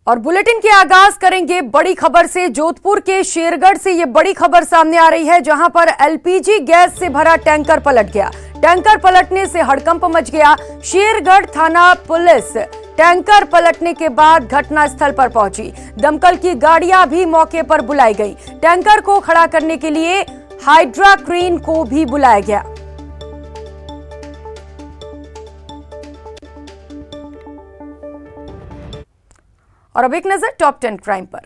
और बुलेटिन के आगाज करेंगे बड़ी खबर से। जोधपुर के शेरगढ़ से ये बड़ी खबर सामने आ रही है, जहां पर एलपीजी गैस से भरा टैंकर पलट गया। टैंकर पलटने से हड़कंप मच गया। शेरगढ़ थाना पुलिस टैंकर पलटने के बाद घटनास्थल पर पहुंची। दमकल की गाड़ियां भी मौके पर बुलाई गई। टैंकर को खड़ा करने के लिए हाइड्रा क्रेन को भी बुलाया गया। और अब एक नजर टॉप 10 क्राइम पर।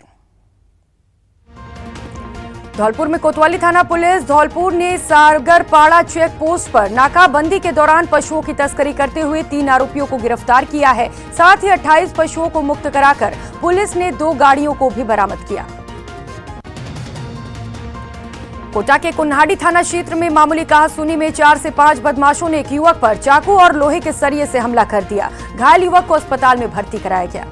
धौलपुर में कोतवाली थाना पुलिस धौलपुर ने सागरपाड़ा चेक पोस्ट पर नाकाबंदी के दौरान पशुओं की तस्करी करते हुए 3 आरोपियों को गिरफ्तार किया है। साथ ही 28 पशुओं को मुक्त कराकर पुलिस ने 2 गाड़ियों को भी बरामद किया। कोटा के कुन्हाड़ी थाना क्षेत्र में मामूली कहासुनी में 4 से 5 बदमाशों ने एक युवक पर चाकू और लोहे के सरिये से हमला कर दिया। घायल युवक को अस्पताल में भर्ती कराया गया।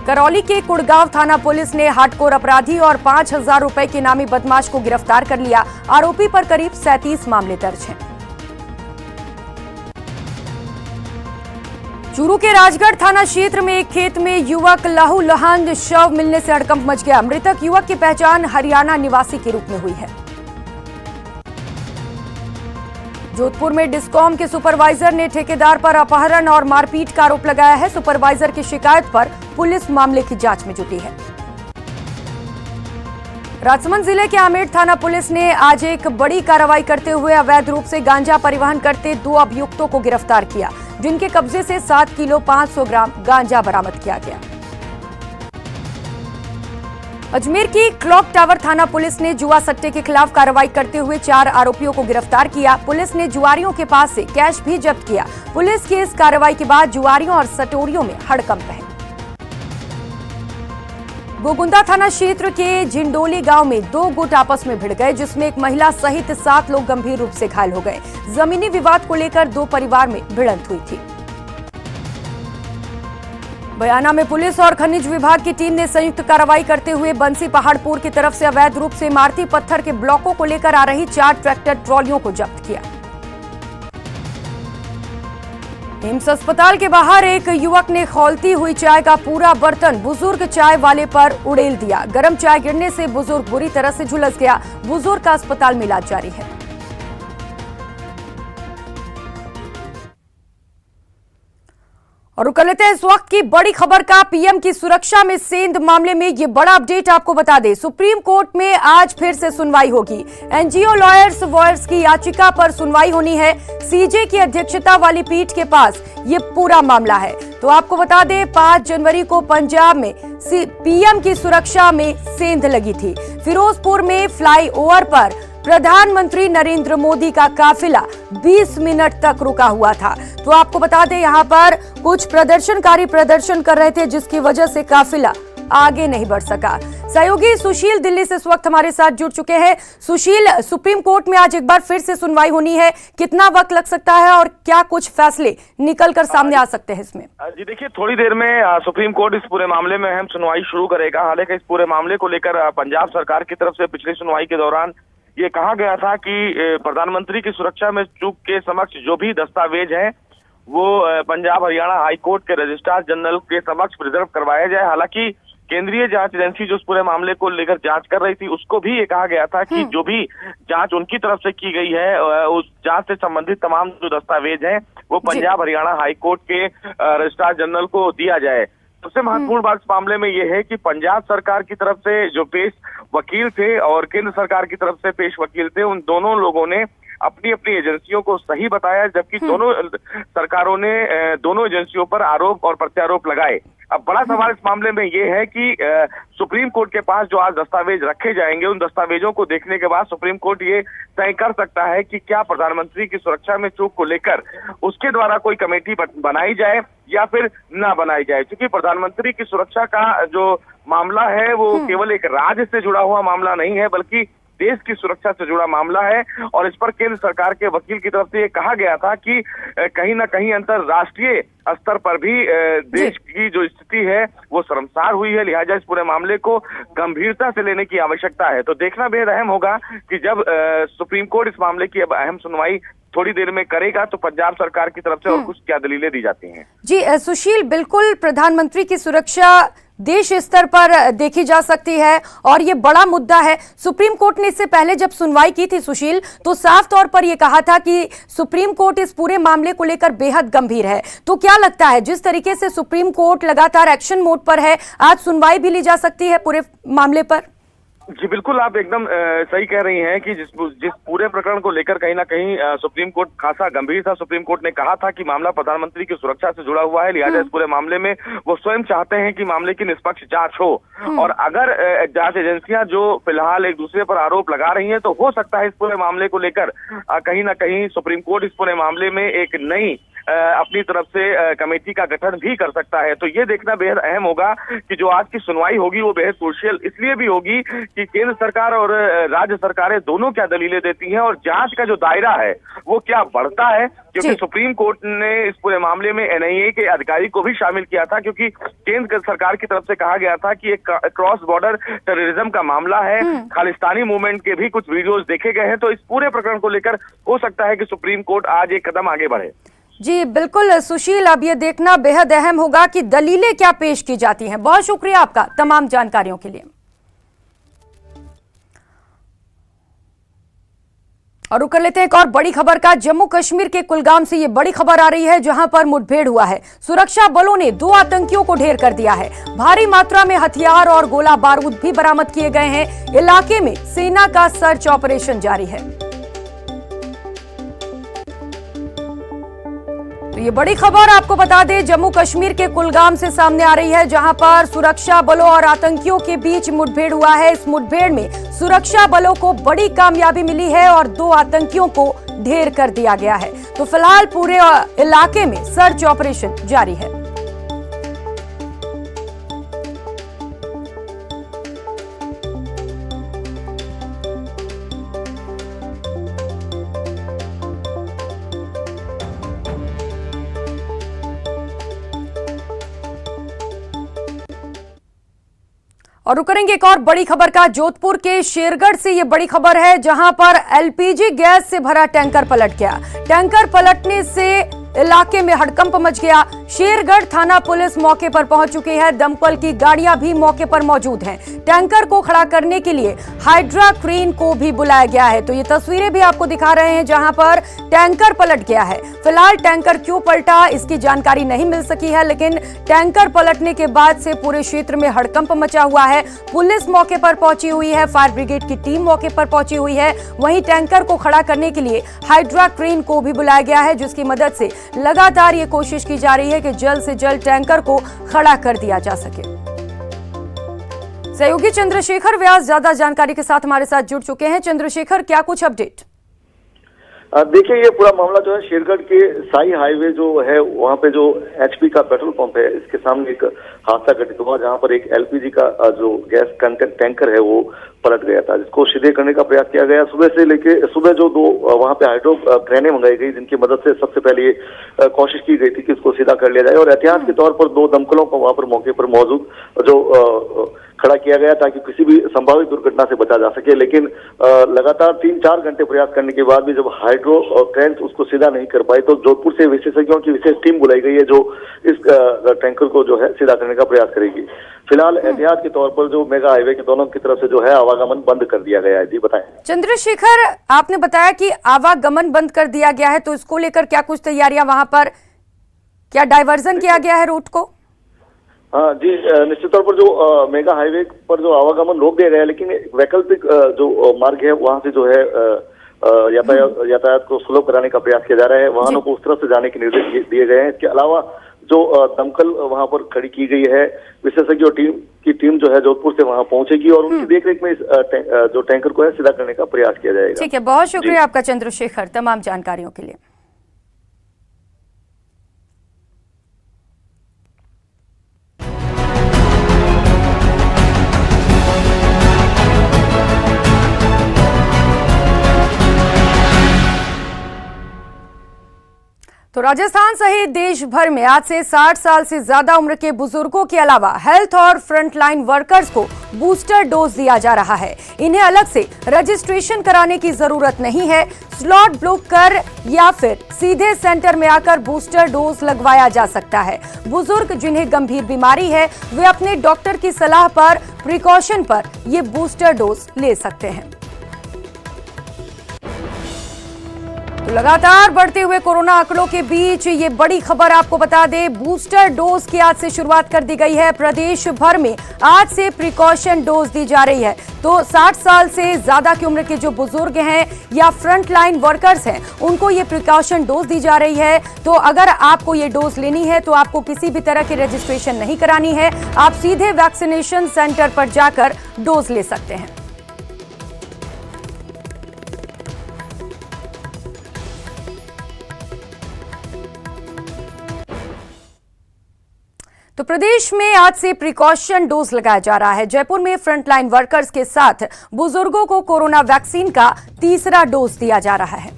करौली के कुड़गांव थाना पुलिस ने हार्डकोर अपराधी और 5,000 रुपए के इनामी बदमाश को गिरफ्तार कर लिया। आरोपी पर करीब 37 मामले दर्ज हैं। चूरू के राजगढ़ थाना क्षेत्र में एक खेत में युवक लहूलुहान शव मिलने से हड़कंप मच गया। मृतक युवक की पहचान हरियाणा निवासी के रूप में हुई है। जोधपुर में डिस्कॉम के सुपरवाइजर ने ठेकेदार पर अपहरण और मारपीट का आरोप लगाया है। सुपरवाइजर की शिकायत पर पुलिस मामले की जांच में जुटी है। राजसमंद जिले के आमेर थाना पुलिस ने आज एक बड़ी कार्रवाई करते हुए अवैध रूप से गांजा परिवहन करते 2 अभियुक्तों को गिरफ्तार किया, जिनके कब्जे से 7 किलो 500 ग्राम गांजा बरामद किया गया। अजमेर की क्लॉक टावर थाना पुलिस ने जुआ सट्टे के खिलाफ कार्रवाई करते हुए 4 आरोपियों को गिरफ्तार किया। पुलिस ने जुआरियों के पास से कैश भी जब्त किया। पुलिस की इस कार्रवाई के बाद जुआरियों और सटोरियों में हड़कंप है। गोगुंदा थाना क्षेत्र के झिंडोली गांव में 2 गुट आपस में भिड़ गए, जिसमें एक महिला सहित 7 लोग गंभीर रूप से घायल हो गए। जमीनी विवाद को लेकर 2 परिवार में भिड़ंत हुई थी। बयाना में पुलिस और खनिज विभाग की टीम ने संयुक्त कार्रवाई करते हुए बंसी पहाड़पुर की तरफ से अवैध रूप से इमारती पत्थर के ब्लॉकों को लेकर आ रही 4 ट्रैक्टर ट्रॉलियों को जब्त किया। एम्स अस्पताल के बाहर एक युवक ने खौलती हुई चाय का पूरा बर्तन बुजुर्ग चाय वाले पर उड़ेल दिया। गर्म चाय गिरने से बुजुर्ग बुरी तरह से झुलस गया। बुजुर्ग का अस्पताल में इलाज जारी है। और रुक लेते हैं इस वक्त की बड़ी खबर का। पीएम की सुरक्षा में सेंध मामले में ये बड़ा अपडेट आपको बता दें। सुप्रीम कोर्ट में आज फिर से सुनवाई होगी। एनजीओ लॉयर्स वॉयर्स की याचिका पर सुनवाई होनी है। सीजे की अध्यक्षता वाली पीठ के पास ये पूरा मामला है। तो आपको बता दें 5 जनवरी को पंजाब में पीएम की सुरक्षा में सेंध लगी थी। फिरोजपुर में फ्लाईओवर पर प्रधानमंत्री नरेंद्र मोदी का काफिला 20 मिनट तक रुका हुआ था। तो आपको बता दें यहां पर कुछ प्रदर्शनकारी प्रदर्शन कर रहे थे, जिसकी वजह से काफिला आगे नहीं बढ़ सका। सहयोगी सुशील दिल्ली से इस वक्त हमारे साथ जुड़ चुके हैं। सुशील, सुप्रीम कोर्ट में आज एक बार फिर से सुनवाई होनी है, कितना वक्त लग सकता है और क्या कुछ फैसले निकल कर सामने आ सकते हैं इसमें? जी देखिए, थोड़ी देर में सुप्रीम कोर्ट इस पूरे मामले में अहम सुनवाई शुरू करेगा। हालांकि इस पूरे मामले को लेकर पंजाब सरकार की तरफ से पिछली सुनवाई के दौरान ये कहा गया था कि प्रधानमंत्री की सुरक्षा में चूक के समक्ष जो भी दस्तावेज हैं वो पंजाब हरियाणा हाई कोर्ट के रजिस्ट्रार जनरल के समक्ष प्रिजर्व करवाया जाए। हालांकि केंद्रीय जांच एजेंसी जो उस पूरे मामले को लेकर जांच कर रही थी, उसको भी ये कहा गया था कि जो भी जांच उनकी तरफ से की गई है उस जांच से संबंधित तमाम जो दस्तावेज हैं वो पंजाब हरियाणा हाई कोर्ट के रजिस्ट्रार जनरल को दिया जाए। सबसे महत्वपूर्ण बात इस मामले में यह है कि पंजाब सरकार की तरफ से जो पेश वकील थे और केंद्र सरकार की तरफ से पेश वकील थे, उन दोनों लोगों ने अपनी अपनी एजेंसियों को सही बताया, जबकि दोनों सरकारों ने दोनों एजेंसियों पर आरोप और प्रत्यारोप लगाए। अब बड़ा सवाल इस मामले में ये है कि सुप्रीम कोर्ट के पास जो आज दस्तावेज रखे जाएंगे, उन दस्तावेजों को देखने के बाद सुप्रीम कोर्ट ये तय कर सकता है कि क्या प्रधानमंत्री की सुरक्षा में चूक को लेकर उसके द्वारा कोई कमेटी बनाई जाए या फिर ना बनाई जाए। क्योंकि प्रधानमंत्री की सुरक्षा का जो मामला है वो केवल एक राज्य से जुड़ा हुआ मामला नहीं है, बल्कि देश की सुरक्षा से जुड़ा मामला है। और इस पर केंद्र सरकार के वकील की तरफ से ये कहा गया था कि कहीं ना कहीं अंतरराष्ट्रीय स्तर पर भी देश की जो स्थिति है वो शर्मसार हुई है, लिहाजा इस पूरे मामले को गंभीरता से लेने की आवश्यकता है। तो देखना बेहद अहम होगा कि जब सुप्रीम कोर्ट इस मामले की अब अहम सुनवाई थोड़ी देर में करेगा। तो पंजाब सरकार की तरफ से और कुछ क्या दलीलें दी जाती हैं? जी सुशील, बिल्कुल प्रधानमंत्री की सुरक्षा देश स्तर पर देखी जा सकती है और ये बड़ा मुद्दा है। सुप्रीम कोर्ट ने इससे पहले जब सुनवाई की थी सुशील, तो साफ तौर पर यह कहा था कि सुप्रीम कोर्ट इस पूरे मामले को लेकर बेहद गंभीर है। तो क्या लगता है, जिस तरीके से सुप्रीम कोर्ट लगातार एक्शन मोड पर है, आज सुनवाई भी ली जा सकती है पूरे मामले पर? जी बिल्कुल, आप एकदम सही कह रही हैं कि जिस पूरे प्रकरण को लेकर कहीं ना कहीं सुप्रीम कोर्ट खासा गंभीर था। सुप्रीम कोर्ट ने कहा था कि मामला प्रधानमंत्री की सुरक्षा से जुड़ा हुआ है, लिहाजा इस पूरे मामले में वो स्वयं चाहते हैं कि मामले की निष्पक्ष जांच हो। और अगर जांच एजेंसियां जो फिलहाल एक दूसरे पर आरोप लगा रही हैं, तो हो सकता है इस पूरे मामले को लेकर कहीं ना कहीं सुप्रीम कोर्ट इस पूरे मामले में एक नई अपनी तरफ से कमेटी का गठन भी कर सकता है। तो ये देखना बेहद अहम होगा कि जो आज की सुनवाई होगी वो बेहद क्रूशियल इसलिए भी होगी कि केंद्र सरकार और राज्य सरकारें दोनों क्या दलीलें देती हैं और जांच का जो दायरा है वो क्या बढ़ता है। क्योंकि सुप्रीम कोर्ट ने इस पूरे मामले में एनआईए के अधिकारी को भी शामिल किया था, क्योंकि केंद्र सरकार की तरफ से कहा गया था कि एक क्रॉस बॉर्डर टेररिज्म का मामला है, खालिस्तानी मूवमेंट के भी कुछ वीडियोज देखे गए हैं। तो इस पूरे प्रकरण को लेकर हो सकता है कि सुप्रीम कोर्ट आज एक कदम आगे बढ़े। जी बिल्कुल सुशील, अब ये देखना बेहद अहम होगा कि दलीलें क्या पेश की जाती हैं। बहुत शुक्रिया आपका तमाम जानकारियों के लिए। और रुक कर लेते हैं एक और बड़ी खबर का। जम्मू कश्मीर के कुलगाम से ये बड़ी खबर आ रही है, जहां पर मुठभेड़ हुआ है। सुरक्षा बलों ने 2 आतंकियों को ढेर कर दिया है। भारी मात्रा में हथियार और गोला बारूद भी बरामद किए गए हैं। इलाके में सेना का सर्च ऑपरेशन जारी है। तो ये बड़ी खबर आपको बता दें, जम्मू कश्मीर के कुलगाम से सामने आ रही है, जहां पर सुरक्षा बलों और आतंकियों के बीच मुठभेड़ हुआ है। इस मुठभेड़ में सुरक्षा बलों को बड़ी कामयाबी मिली है और 2 आतंकियों को ढेर कर दिया गया है। तो फिलहाल पूरे इलाके में सर्च ऑपरेशन जारी है। और रुकेंगे एक और बड़ी खबर का। जोधपुर के शेरगढ़ से ये बड़ी खबर है, जहां पर एलपीजी गैस से भरा टैंकर पलट गया। टैंकर पलटने से इलाके में हड़कंप मच गया। शेरगढ़ थाना पुलिस मौके पर पहुंच चुकी है। दमकल की गाड़ियां भी मौके पर मौजूद हैं। टैंकर को खड़ा करने के लिए हाइड्रा क्रेन को भी बुलाया गया है। तो ये तस्वीरें भी आपको दिखा रहे हैं, जहां पर टैंकर पलट गया है। फिलहाल टैंकर क्यों पलटा इसकी जानकारी नहीं मिल सकी है, लेकिन टैंकर पलटने के बाद से पूरे क्षेत्र में हड़कंप मचा हुआ है। पुलिस मौके पर पहुंची हुई है, फायर ब्रिगेड की टीम मौके पर पहुंची हुई है। वहीं टैंकर को खड़ा करने के लिए हाइड्रा क्रेन को भी बुलाया गया है, जिसकी मदद से लगातार ये कोशिश की जा रही है कि जल्द से जल्द टैंकर को खड़ा कर दिया जा सके। सहयोगी चंद्रशेखर व्यास ज्यादा जानकारी के साथ हमारे साथ जुड़ चुके हैं। चंद्रशेखर, क्या कुछ अपडेट? देखिए, ये पूरा मामला जो है शेरगढ़ के साई हाईवे जो है वहाँ पे जो एचपी का पेट्रोल पंप है, इसके सामने एक हादसा घटित हुआ, जहाँ पर एक एलपीजी का जो गैस टैंकर है वो पलट गया था, जिसको सीधे करने का प्रयास किया गया। सुबह से लेके सुबह जो 2 वहाँ पे हाइड्रो क्रेनें मंगाई गई, जिनकी मदद से सबसे पहले ये कोशिश की गई थी कि इसको सीधा कर लिया जाए, और एहतियात के तौर पर 2 दमकलों को वहाँ पर मौके पर मौजूद जो खड़ा किया गया ताकि किसी भी संभावित दुर्घटना से बचा जा सके। लेकिन लगातार 3-4 घंटे प्रयास करने के बाद भी जब हाइड्रो क्रेन उसको सीधा नहीं कर पाई, तो जोधपुर से विशेषज्ञों की विशेष टीम बुलाई गई है, जो इस टैंकर को जो है सीधा करने का प्रयास करेगी। फिलहाल एहतियात के तौर पर जो मेगा हाईवे के दोनों की तरफ से जो है आवागमन बंद कर दिया गया है। जी बताएं। चंद्रशेखर, आपने बताया कि आवागमन बंद कर दिया गया है, तो इसको लेकर क्या कुछ तैयारियां वहां पर, क्या डाइवर्जन किया गया है रूट को? हाँ जी, निश्चित तौर पर जो मेगा हाईवे पर जो आवागमन रोक दिया गया है, लेकिन वैकल्पिक जो मार्ग है वहां से जो है यातायात को सुलभ कराने का प्रयास किया जा रहा है। वाहनों को उस तरफ से जाने के निर्देश दिए गए हैं। इसके अलावा जो दमकल वहां पर खड़ी की गई है, विशेषज्ञ टीम जो है जोधपुर से वहां पहुंचेगी और उनकी देखरेख में इस जो टैंकर को है सीधा करने का प्रयास किया जाएगा। ठीक है, बहुत शुक्रिया आपका चंद्रशेखर तमाम जानकारियों के लिए। तो राजस्थान सहित देश भर में आज से 60 साल से ज्यादा उम्र के बुजुर्गों के अलावा हेल्थ और फ्रंटलाइन वर्कर्स को बूस्टर डोज दिया जा रहा है। इन्हें अलग से रजिस्ट्रेशन कराने की जरूरत नहीं है। स्लॉट बुक कर या फिर सीधे सेंटर में आकर बूस्टर डोज लगवाया जा सकता है। बुजुर्ग जिन्हें गंभीर बीमारी है वे अपने डॉक्टर की सलाह पर प्रिकॉशन पर ये बूस्टर डोज ले सकते हैं। तो लगातार बढ़ते हुए कोरोना आंकड़ों के बीच ये बड़ी खबर आपको बता दें, बूस्टर डोज की आज से शुरुआत कर दी गई है। प्रदेश भर में आज से प्रिकॉशन डोज दी जा रही है। तो 60 साल से ज्यादा की उम्र के जो बुजुर्ग हैं या फ्रंट लाइन वर्कर्स हैं उनको ये प्रिकॉशन डोज दी जा रही है। तो अगर आपको ये डोज लेनी है तो आपको किसी भी तरह की रजिस्ट्रेशन नहीं करानी है। आप सीधे वैक्सीनेशन सेंटर पर जाकर डोज ले सकते हैं। तो प्रदेश में आज से प्रिकॉशन डोज लगाया जा रहा है। जयपुर में फ्रंटलाइन वर्कर्स के साथ बुजुर्गों को कोरोना वैक्सीन का तीसरा डोज दिया जा रहा है।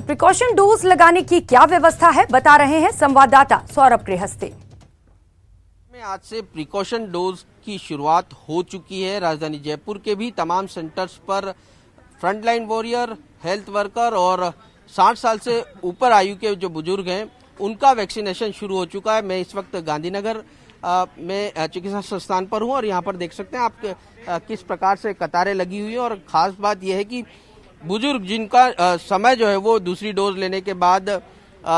प्रिकॉशन डोज लगाने की क्या व्यवस्था है, बता रहे हैं संवाददाता सौरभ गृहस्थी। आज से प्रिकॉशन डोज की शुरुआत हो चुकी है। राजधानी जयपुर के भी तमाम सेंटर्स पर फ्रंटलाइन वॉरियर, हेल्थ वर्कर और 60 साल से ऊपर आयु के जो बुजुर्ग हैं उनका वैक्सीनेशन शुरू हो चुका है। मैं इस वक्त गांधीनगर में चिकित्सा संस्थान पर हूं और यहां पर देख सकते हैं आप किस प्रकार से कतारें लगी हुई है। और खास बात यह है कि बुजुर्ग जिनका समय जो है वो दूसरी डोज लेने के बाद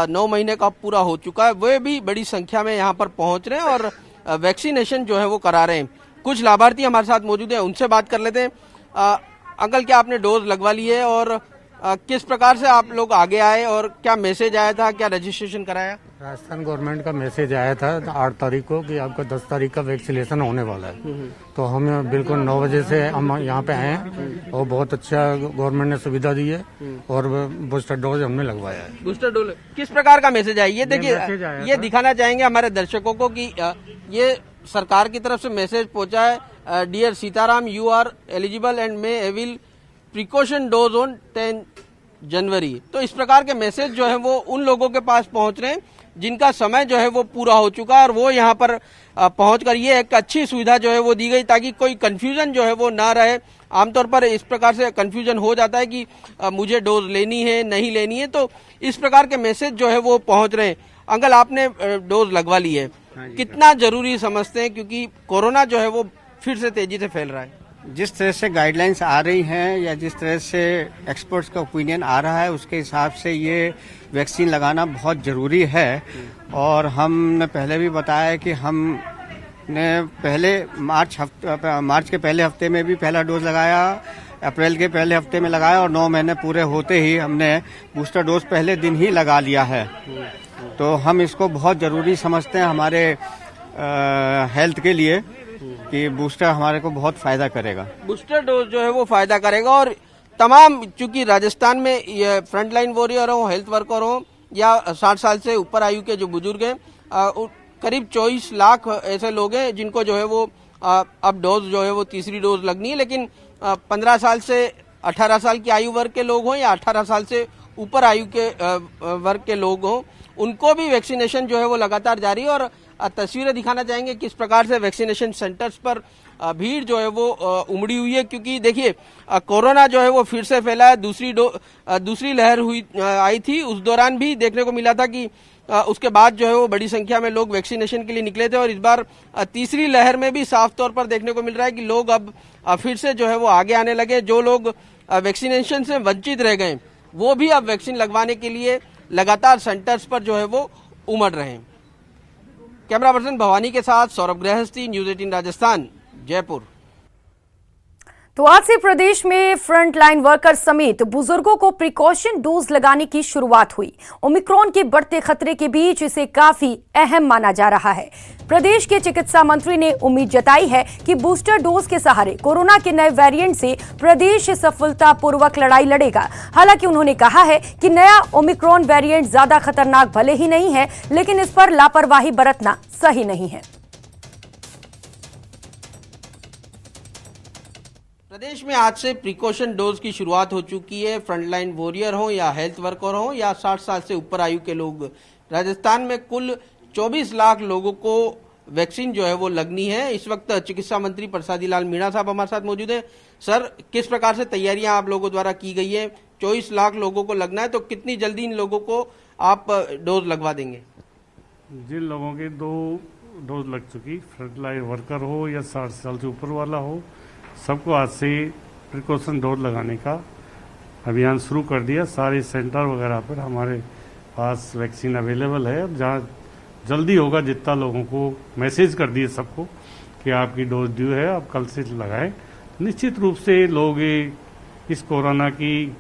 9 महीने का पूरा हो चुका है, वे भी बड़ी संख्या में यहाँ पर पहुंच रहे हैं और वैक्सीनेशन जो है वो करा रहे हैं। कुछ लाभार्थी हमारे साथ मौजूद हैं, उनसे बात कर लेते हैं। अंकल, क्या आपने डोज लगवा ली है और किस प्रकार से आप लोग आगे आए और क्या मैसेज आया था, क्या रजिस्ट्रेशन कराया? राजस्थान गवर्नमेंट का मैसेज आया था 8 तारीख को कि आपका 10 तारीख का वैक्सीनेशन होने वाला है। तो हम बिल्कुल 9 बजे से हम यहाँ पे आए हैं और बहुत अच्छा गवर्नमेंट ने सुविधा दी है और बूस्टर डोज हमने लगवाया है। बूस्टर डोज किस प्रकार का मैसेज आया? ये देखिए, ये दिखाना चाहेंगे हमारे दर्शकों को कि ये सरकार की तरफ से मैसेज पहुंचा है। Dear Sitaram, you are eligible and may avail precaution dose on 10 January. तो इस प्रकार के मैसेज जो है वो उन लोगों के पास पहुंच रहे हैं जिनका समय जो है वो पूरा हो चुका है और वो यहाँ पर पहुंचकर ये एक अच्छी सुविधा जो है वो दी गई ताकि कोई कंफ्यूजन जो है वो ना रहे। आमतौर पर इस प्रकार से कंफ्यूजन हो जाता है कि मुझे डोज लेनी है नहीं लेनी है, तो इस प्रकार के मैसेज जो है वो पहुंच रहे हैं। अंकल, आपने डोज लगवा ली है, कितना जरूरी समझते हैं क्योंकि कोरोना जो है वो फिर से तेजी से फैल रहा है? जिस तरह से गाइडलाइंस आ रही हैं या जिस तरह से एक्सपर्ट्स का ओपिनियन आ रहा है उसके हिसाब से ये वैक्सीन लगाना बहुत ज़रूरी है। और हमने पहले भी बताया कि हमने पहले मार्च के पहले हफ्ते में भी पहला डोज लगाया, अप्रैल के पहले हफ्ते में लगाया और 9 महीने पूरे होते ही हमने बूस्टर डोज पहले दिन ही लगा लिया है। तो हम इसको बहुत ज़रूरी समझते हैं हमारे हेल्थ के लिए कि बूस्टर हमारे को बहुत फायदा करेगा। बूस्टर डोज जो है वो फायदा करेगा और तमाम, चूंकि राजस्थान में ये फ्रंटलाइन वॉरियर हो, हेल्थ वर्कर हो या 60 साल से ऊपर आयु के जो बुजुर्ग हैं, करीब 24 लाख ऐसे लोग हैं जिनको जो है वो अब डोज जो है वो तीसरी डोज लगनी है। लेकिन 15 साल से 18 साल की आयु वर्ग के लोग हों या 18 साल से ऊपर आयु के वर्ग के लोग हों, उनको भी वैक्सीनेशन जो है वो लगातार जारी है। और तस्वीरें दिखाना चाहेंगे किस प्रकार से वैक्सीनेशन सेंटर्स पर भीड़ जो है वो उमड़ी हुई है क्योंकि देखिए कोरोना जो है वो फिर से फैला है। दूसरी लहर आई थी, उस दौरान भी देखने को मिला था कि उसके बाद जो है वो बड़ी संख्या में लोग वैक्सीनेशन के लिए निकले थे और इस बार तीसरी लहर में भी साफ तौर पर देखने को मिल रहा है कि लोग अब फिर से जो है वो आगे आने लगे। जो लोग वैक्सीनेशन से वंचित रह गए वो भी अब वैक्सीन लगवाने के लिए लगातार सेंटर्स पर जो है वो उमड़ रहे हैं। कैमरा पर्सन भवानी के साथ सौरभ गृहस्थी, न्यूज 18 राजस्थान, जयपुर। तो आज से प्रदेश में फ्रंट लाइन वर्कर्स समेत बुजुर्गों को प्रिकॉशन डोज लगाने की शुरुआत हुई। ओमिक्रॉन के बढ़ते खतरे के बीच इसे काफी अहम माना जा रहा है। प्रदेश के चिकित्सा मंत्री ने उम्मीद जताई है कि बूस्टर डोज के सहारे कोरोना के नए वेरिएंट से प्रदेश सफलतापूर्वक लड़ाई लड़ेगा। हालांकि उन्होंने कहा है कि नया ओमिक्रॉन वेरिएंट ज्यादा खतरनाक भले ही नहीं है, लेकिन इस पर लापरवाही बरतना सही नहीं है। प्रदेश में आज से प्रिकॉशन डोज की शुरुआत हो चुकी है। फ्रंटलाइन वॉरियर हो या हेल्थ वर्कर हो या 60 साल से ऊपर आयु के लोग, राजस्थान में कुल 24 लाख लोगों को वैक्सीन जो है वो लगनी है। इस वक्त चिकित्सा मंत्री प्रसादी लाल मीणा साहब हमारे साथ मौजूद हैं। सर, किस प्रकार से तैयारियां आप लोगों द्वारा की गई है? 24 लाख लोगों को लगना है, तो कितनी जल्दी इन लोगों को आप डोज लगवा देंगे? जिन लोगों के 2 डोज लग चुकी, फ्रंटलाइन वर्कर हो या 60 साल से ऊपर वाला हो, सबको आज से प्रिकॉशन डोज लगाने का अभियान शुरू कर दिया। सारे सेंटर वगैरह पर हमारे पास वैक्सीन अवेलेबल है। जहाँ जल्दी होगा, जितना लोगों को मैसेज कर दिए सबको कि आपकी डोज ड्यू है, आप कल से लगाएं। निश्चित रूप से लोग इस कोरोना की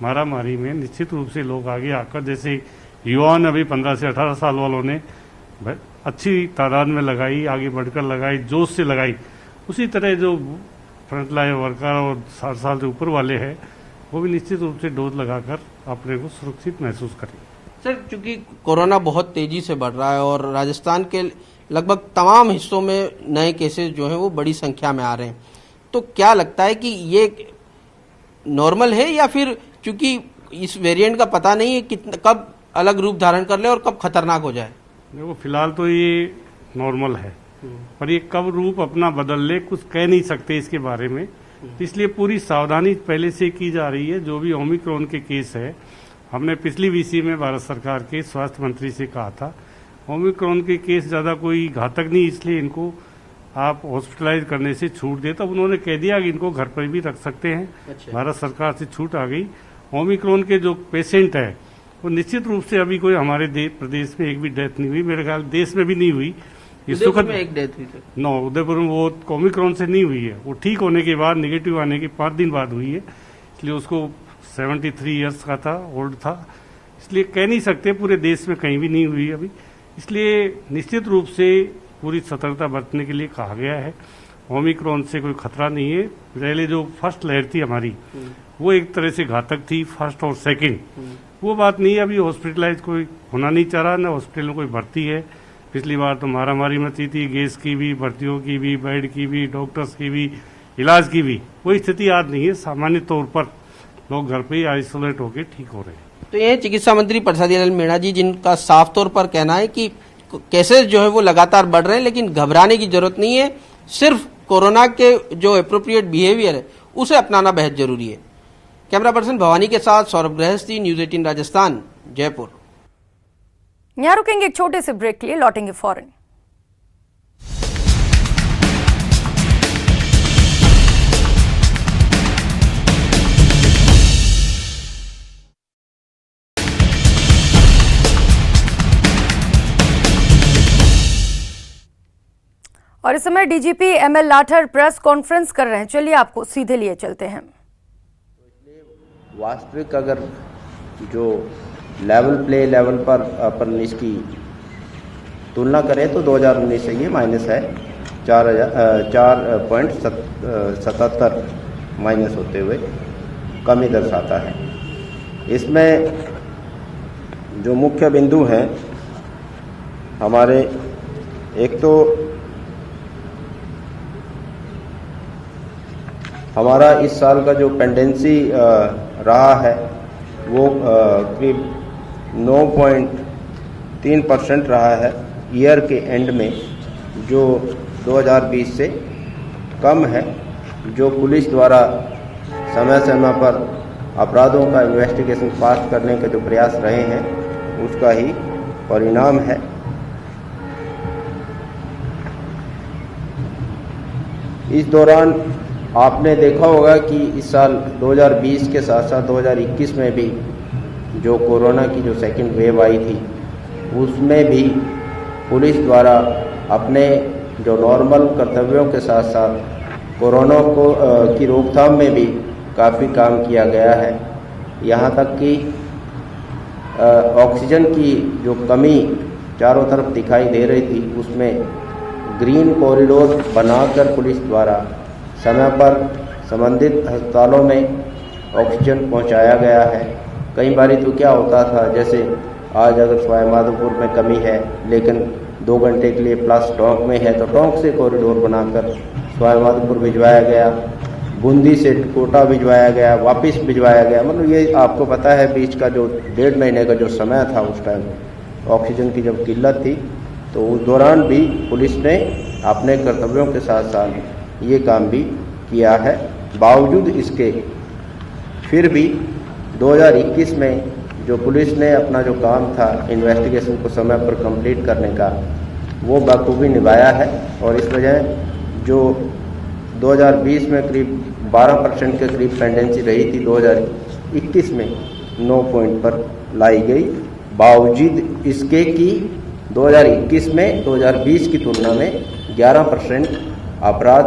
मारामारी में निश्चित रूप से लोग आगे आकर, जैसे युवाओं ने अभी 15 से 18 साल वालों ने अच्छी तादाद में लगाई, आगे बढ़कर लगाई, जोश से लगाई, उसी तरह जो फ्रंटलाइन वर्कर और 60 साल से ऊपर वाले हैं वो भी निश्चित रूप से डोज लगाकर अपने को सुरक्षित महसूस करें। सर, चूंकि कोरोना बहुत तेजी से बढ़ रहा है और राजस्थान के लगभग तमाम हिस्सों में नए केसेस जो हैं वो बड़ी संख्या में आ रहे हैं, तो क्या लगता है कि ये नॉर्मल है या फिर चूंकि इस वेरिएंट का पता नहीं है कितना कब अलग रूप धारण कर ले और कब खतरनाक हो जाए? देखो, फिलहाल तो ये नॉर्मल है, पर ये कब रूप अपना बदल ले कुछ कह नहीं सकते इसके बारे में। इसलिए पूरी सावधानी पहले से की जा रही है। जो भी ओमिक्रॉन के केस है, हमने पिछली वीसी में भारत सरकार के स्वास्थ्य मंत्री से कहा था, ओमिक्रॉन के केस ज़्यादा कोई घातक नहीं, इसलिए इनको आप हॉस्पिटलाइज करने से छूट दे। तब उन्होंने कह दिया कि इनको घर पर भी रख सकते हैं। अच्छा। भारत सरकार से छूट आ गई। ओमिक्रॉन के जो पेशेंट है वो निश्चित रूप से अभी कोई हमारे प्रदेश में एक भी डेथ नहीं हुई, मेरे ख्याल देश में भी नहीं हुई। उदयपुर में एक डेथ हुई थी। नो, उदयपुर में वो ओमिक्रॉन से नहीं हुई है, वो ठीक होने के बाद निगेटिव आने के 5 दिन बाद हुई है, इसलिए उसको 73 ईयर्स का था, ओल्ड था, इसलिए कह नहीं सकते पूरे देश में कहीं भी नहीं हुई अभी। इसलिए निश्चित रूप से पूरी सतर्कता बरतने के लिए कहा गया है। ओमिक्रॉन से कोई खतरा नहीं है। पहले जो फर्स्ट लहर थी हमारी, वो एक तरह से घातक थी, फर्स्ट और सेकंड, वो बात नहीं है। अभी हॉस्पिटलाइज कोई होना नहीं चाह रहा, न हॉस्पिटल में कोई भर्ती है। पिछली बार तो मारामारी मची थी, गैस की भी, भर्तियों की भी, बेड की भी, डॉक्टर्स की भी, इलाज की भी। कोई स्थिति आज नहीं है। सामान्य तौर पर लोग घर पे ही आइसोलेट होकर ठीक हो रहे हैं। तो ये चिकित्सा मंत्री प्रसादी लाल मीणा जी, जिनका साफ तौर पर कहना है कि केसेस जो है वो लगातार बढ़ रहे हैं, लेकिन घबराने की जरूरत नहीं है, सिर्फ कोरोना के जो एप्रोप्रिएट बिहेवियर है उसे अपनाना बेहद जरूरी है। कैमरा पर्सन भवानी के साथ सौरभ गृहस्थी, न्यूज 18 राजस्थान, जयपुर। यहाँ रुकेंगे एक छोटे से ब्रेक के लिए, लौटेंगे फौरन। और इस समय DGP ML Lather press conference कर रहे हैं, चलिए आपको सीधे लिए चलते हैं। वास्तविक अगर जो लेवल पर अपन इसकी तुलना करें तो 2019 से ये माइनस है, 4.77 माइनस होते हुए कमी दर्शाता है। इसमें जो मुख्य बिंदु हैं हमारे, एक तो हमारा इस साल का जो पेंडेंसी रहा है वो करीब 9.3% रहा है ईयर के एंड में, जो 2020 से कम है। जो पुलिस द्वारा समय समय पर अपराधों का इन्वेस्टिगेशन फास्ट करने के जो प्रयास रहे हैं उसका ही परिणाम है। इस दौरान आपने देखा होगा कि इस साल 2020 के साथ साथ 2021 में भी जो कोरोना की जो सेकंड वेव आई थी उसमें भी पुलिस द्वारा अपने जो नॉर्मल कर्तव्यों के साथ साथ कोरोना की रोकथाम में भी काफ़ी काम किया गया है। यहाँ तक कि ऑक्सीजन की जो कमी चारों तरफ दिखाई दे रही थी उसमें ग्रीन कॉरिडोर बनाकर पुलिस द्वारा समय पर संबंधित अस्पतालों में ऑक्सीजन पहुंचाया गया है। कई बार तो क्या होता था, जैसे आज अगर सवाईमाधोपुर में कमी है लेकिन 2 घंटे के लिए प्लस टोंक में है तो टोंक से कॉरिडोर बनाकर सवाईमाधोपुर भिजवाया गया। बूंदी से कोटा भिजवाया गया, वापस भिजवाया गया। मतलब ये आपको पता है बीच का जो 1.5 महीने का जो समय था, उस टाइम ऑक्सीजन की जब किल्लत थी, तो उस दौरान भी पुलिस ने अपने कर्तव्यों के साथ साथ ये काम भी किया है। बावजूद इसके फिर भी 2021 में जो पुलिस ने अपना जो काम था इन्वेस्टिगेशन को समय पर कंप्लीट करने का, वो बखूबी निभाया है। और इस वजह जो 2020 में करीब 12% के करीब पेंडेंसी रही थी, 2021 में 9 पॉइंट पर लाई गई। बावजूद इसके कि 2021 में 2020 की तुलना में 11% अपराध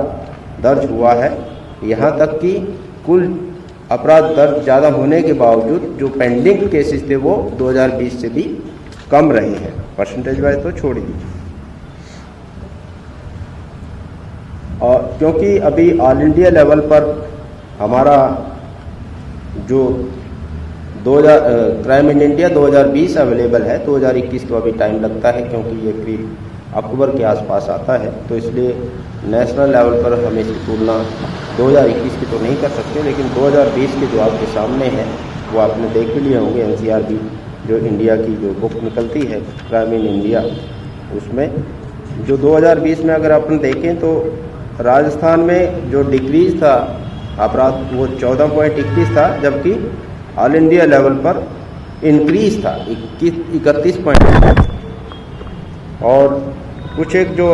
दर्ज हुआ है। यहाँ तक कि कुल अपराध दर्ज ज़्यादा होने के बावजूद जो पेंडिंग केसेस थे वो 2020 से भी कम रहे हैं, परसेंटेज वाइज तो छोड़ दीजिए। और क्योंकि अभी ऑल इंडिया लेवल पर हमारा जो 2000 क्राइम इन इंडिया 2020 अवेलेबल है, 2021 तो अभी टाइम लगता है क्योंकि ये करीब अक्टूबर के आसपास आता है, तो इसलिए नेशनल लेवल पर हम इसकी तुलना 2021 की तो नहीं कर सकते। लेकिन 2020 के जो आपके सामने है वो आपने देख भी लिए होंगे। NCR की जो इंडिया की जो बुक निकलती है क्राइम इन इंडिया, उसमें जो 2020 में अगर अपन देखें तो राजस्थान में जो डिक्रीज था अपराध वो 14.21 था, जबकि ऑल इंडिया लेवल पर इंक्रीज था 31.5। और कुछ एक जो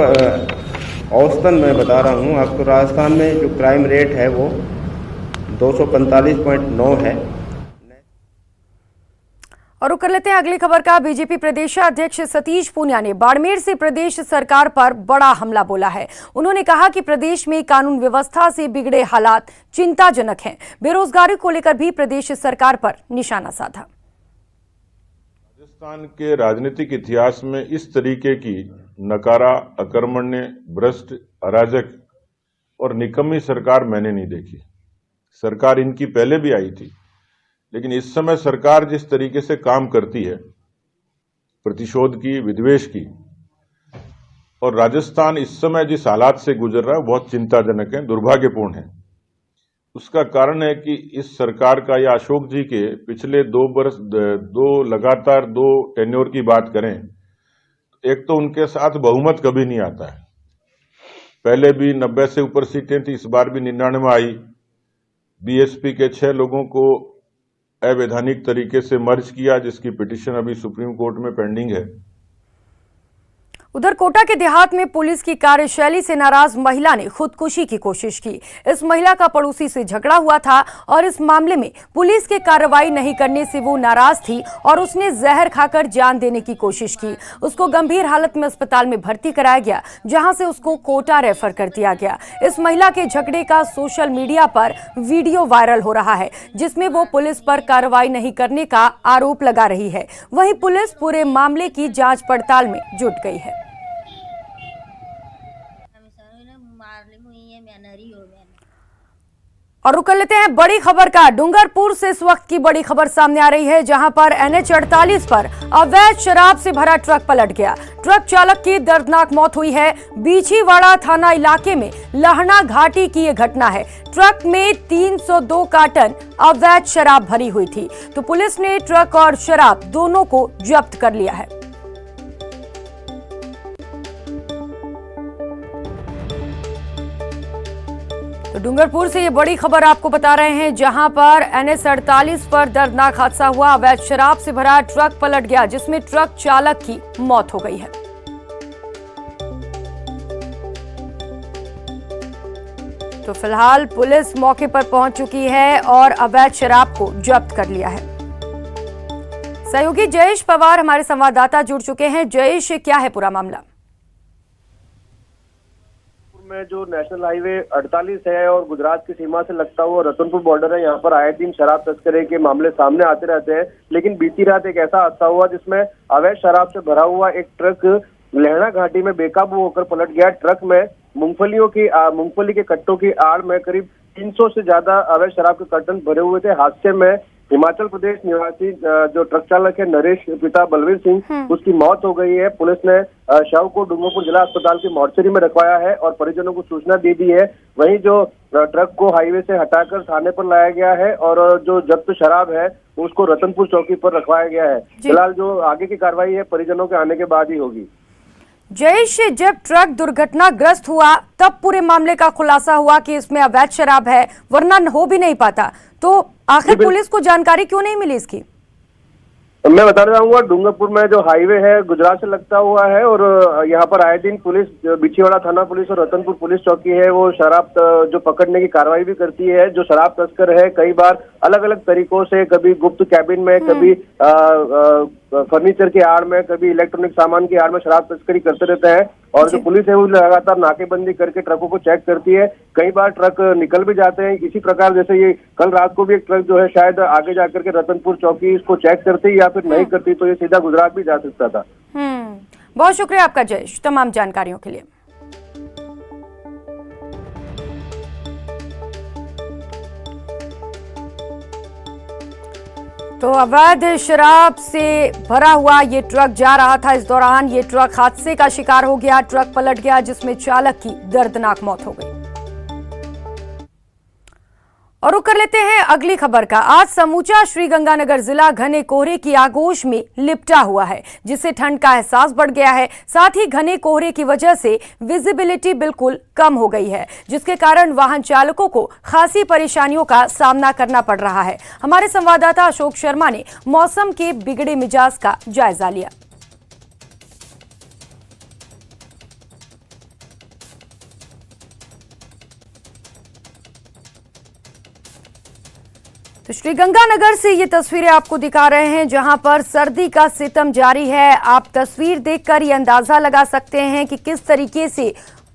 औसतन मैं बता रहा हूँ आपको, राजस्थान में जो क्राइम रेट है वो 245.9 है। और रुक कर लेते हैं अगली खबर का। बीजेपी प्रदेशाध्यक्ष सतीश पूनिया ने बाड़मेर से प्रदेश सरकार पर बड़ा हमला बोला है। उन्होंने कहा कि प्रदेश में कानून व्यवस्था से बिगड़े हालात चिंताजनक हैं। बेरोजगारी को लेकर भी प्रदेश सरकार पर निशाना साधा। राजस्थान के राजनीतिक इतिहास में इस तरीके की नकारा, अकर्मण्य, भ्रष्ट, अराजक और निकम्मी सरकार मैंने नहीं देखी। सरकार इनकी पहले भी आई थी, लेकिन इस समय सरकार जिस तरीके से काम करती है, प्रतिशोध की, विद्वेष की, और राजस्थान इस समय जिस हालात से गुजर रहा है बहुत चिंताजनक है, दुर्भाग्यपूर्ण है। उसका कारण है कि इस सरकार का या अशोक जी के पिछले 2 वर्ष लगातार 2 टेन्योर की बात करें, एक तो उनके साथ बहुमत कभी नहीं आता है। पहले भी 90 से ऊपर सीटें थी, इस बार भी 99 आई। बीएसपी के 6 लोगों को अवैधानिक तरीके से मर्ज किया, जिसकी पिटीशन अभी सुप्रीम कोर्ट में पेंडिंग है। उधर कोटा के देहात में पुलिस की कार्यशैली से नाराज महिला ने खुदकुशी की कोशिश की। इस महिला का पड़ोसी से झगड़ा हुआ था और इस मामले में पुलिस के कार्रवाई नहीं करने से वो नाराज थी और उसने जहर खाकर जान देने की कोशिश की। उसको गंभीर हालत में अस्पताल में भर्ती कराया गया, जहां से उसको कोटा रेफर कर दिया गया। इस महिला के झगड़े का सोशल मीडिया पर वीडियो वायरल हो रहा है, जिसमें वो पुलिस पर कार्रवाई नहीं करने का आरोप लगा रही है। वहीं पुलिस पूरे मामले की जांच पड़ताल में जुट गई है। और रुक लेते हैं बड़ी खबर का। डूंगरपुर से इस वक्त की बड़ी खबर सामने आ रही है, जहां पर NH 48 पर अवैध शराब से भरा ट्रक पलट गया। ट्रक चालक की दर्दनाक मौत हुई है। बीछीवाड़ा थाना इलाके में लहना घाटी की यह घटना है। ट्रक में 302 कार्टन अवैध शराब भरी हुई थी, तो पुलिस ने ट्रक और शराब दोनों को जब्त कर लिया है। तो डूंगरपुर से ये बड़ी खबर आपको बता रहे हैं, जहां पर NH 48 पर दर्दनाक हादसा हुआ। अवैध शराब से भरा ट्रक पलट गया, जिसमें ट्रक चालक की मौत हो गई है। तो फिलहाल पुलिस मौके पर पहुंच चुकी है और अवैध शराब को जब्त कर लिया है। सहयोगी जयेश पवार हमारे संवाददाता जुड़ चुके हैं। जयेश, क्या है पूरा मामला? में जो नेशनल हाईवे 48 है और गुजरात की सीमा से लगता हुआ रतनपुर बॉर्डर है, यहाँ पर आए दिन शराब तस्करी के मामले सामने आते रहते हैं। लेकिन बीती रात एक ऐसा हादसा हुआ जिसमें अवैध शराब से भरा हुआ एक ट्रक लहना घाटी में बेकाबू होकर पलट गया। ट्रक में मूंगफली के कट्टों की आड़ में करीब 300 से ज्यादा अवैध शराब के कार्टन भरे हुए थे। हादसे में हिमाचल प्रदेश निवासी जो ट्रक चालक है नरेश पिता बलवीर सिंह, उसकी मौत हो गई है। पुलिस ने शव को डूंगरपुर जिला अस्पताल की मॉर्चरी में रखवाया है और परिजनों को सूचना दे दी है। वहीं जो ट्रक को हाईवे से हटाकर थाने पर लाया गया है और जो जब्त शराब है उसको रतनपुर चौकी पर रखवाया गया है। फिलहाल जो आगे की कार्रवाई है परिजनों के आने के बाद ही होगी। जयेश, जब ट्रक दुर्घटनाग्रस्त हुआ तब पूरे मामले का खुलासा हुआ कि इसमें अवैध शराब है, वरना हो भी नहीं पाता। तो आखिर पुलिस को जानकारी क्यों नहीं मिली इसकी? मैं बताना चाहूंगा, डूंगरपुर में जो हाईवे है गुजरात से लगता हुआ है और यहाँ पर आए दिन पुलिस, बिछीवाड़ा थाना पुलिस और रतनपुर पुलिस चौकी है वो शराब जो पकड़ने की कार्रवाई भी करती है। जो शराब तस्कर है कई बार अलग अलग तरीकों से, कभी गुप्त कैबिन में, कभी फर्नीचर की आड़ में, कभी इलेक्ट्रॉनिक सामान की आड़ में शराब तस्करी करते रहते हैं। और जो पुलिस है वो लगातार नाकेबंदी करके ट्रकों को चेक करती है। कई बार ट्रक निकल भी जाते हैं। इसी प्रकार जैसे ये कल रात को भी एक ट्रक जो है शायद आगे जाकर के रतनपुर चौकी इसको चेक करती या फिर नहीं करती तो ये सीधा गुजरात भी जा सकता था। बहुत शुक्रिया आपका जयेश तमाम जानकारियों के लिए। तो अवैध शराब से भरा हुआ ये ट्रक जा रहा था। इस दौरान ये ट्रक हादसे का शिकार हो गया, ट्रक पलट गया जिसमें चालक की दर्दनाक मौत हो गई। और रुक कर लेते हैं अगली खबर का। आज समूचा श्रीगंगानगर जिला घने कोहरे की आगोश में लिपटा हुआ है, जिससे ठंड का एहसास बढ़ गया है। साथ ही घने कोहरे की वजह से विजिबिलिटी बिल्कुल कम हो गई है, जिसके कारण वाहन चालकों को खासी परेशानियों का सामना करना पड़ रहा है। हमारे संवाददाता अशोक शर्मा ने मौसम के बिगड़े मिजाज का जायजा लिया। तो श्रीगंगानगर से ये तस्वीरें आपको दिखा रहे हैं, जहां पर सर्दी का सितम जारी है। आप तस्वीर देखकर ये अंदाजा लगा सकते हैं कि किस तरीके से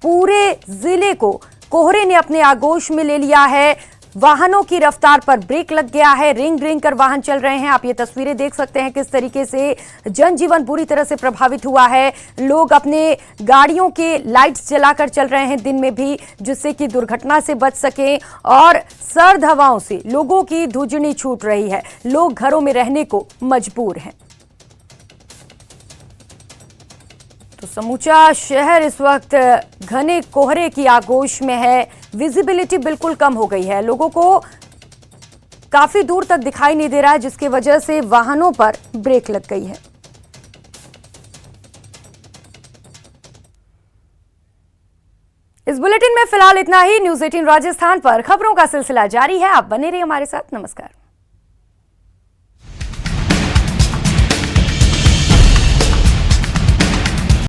पूरे जिले को कोहरे ने अपने आगोश में ले लिया है। वाहनों की रफ्तार पर ब्रेक लग गया है, रिंग रिंग कर वाहन चल रहे हैं। आप ये तस्वीरें देख सकते हैं किस तरीके से जनजीवन बुरी तरह से प्रभावित हुआ है। लोग अपने गाड़ियों के लाइट्स जलाकर चल रहे हैं दिन में भी, जिससे कि दुर्घटना से बच सकें। और सर्द हवाओं से लोगों की धुजनी छूट रही है, लोग घरों में रहने को मजबूर हैं। तो समूचा शहर इस वक्त घने कोहरे की आगोश में है। विजिबिलिटी बिल्कुल कम हो गई है, लोगों को काफी दूर तक दिखाई नहीं दे रहा है, जिसकी वजह से वाहनों पर ब्रेक लग गई है। इस बुलेटिन में फिलहाल इतना ही। न्यूज़ 18 राजस्थान पर खबरों का सिलसिला जारी है। आप बने रहिए हमारे साथ। नमस्कार।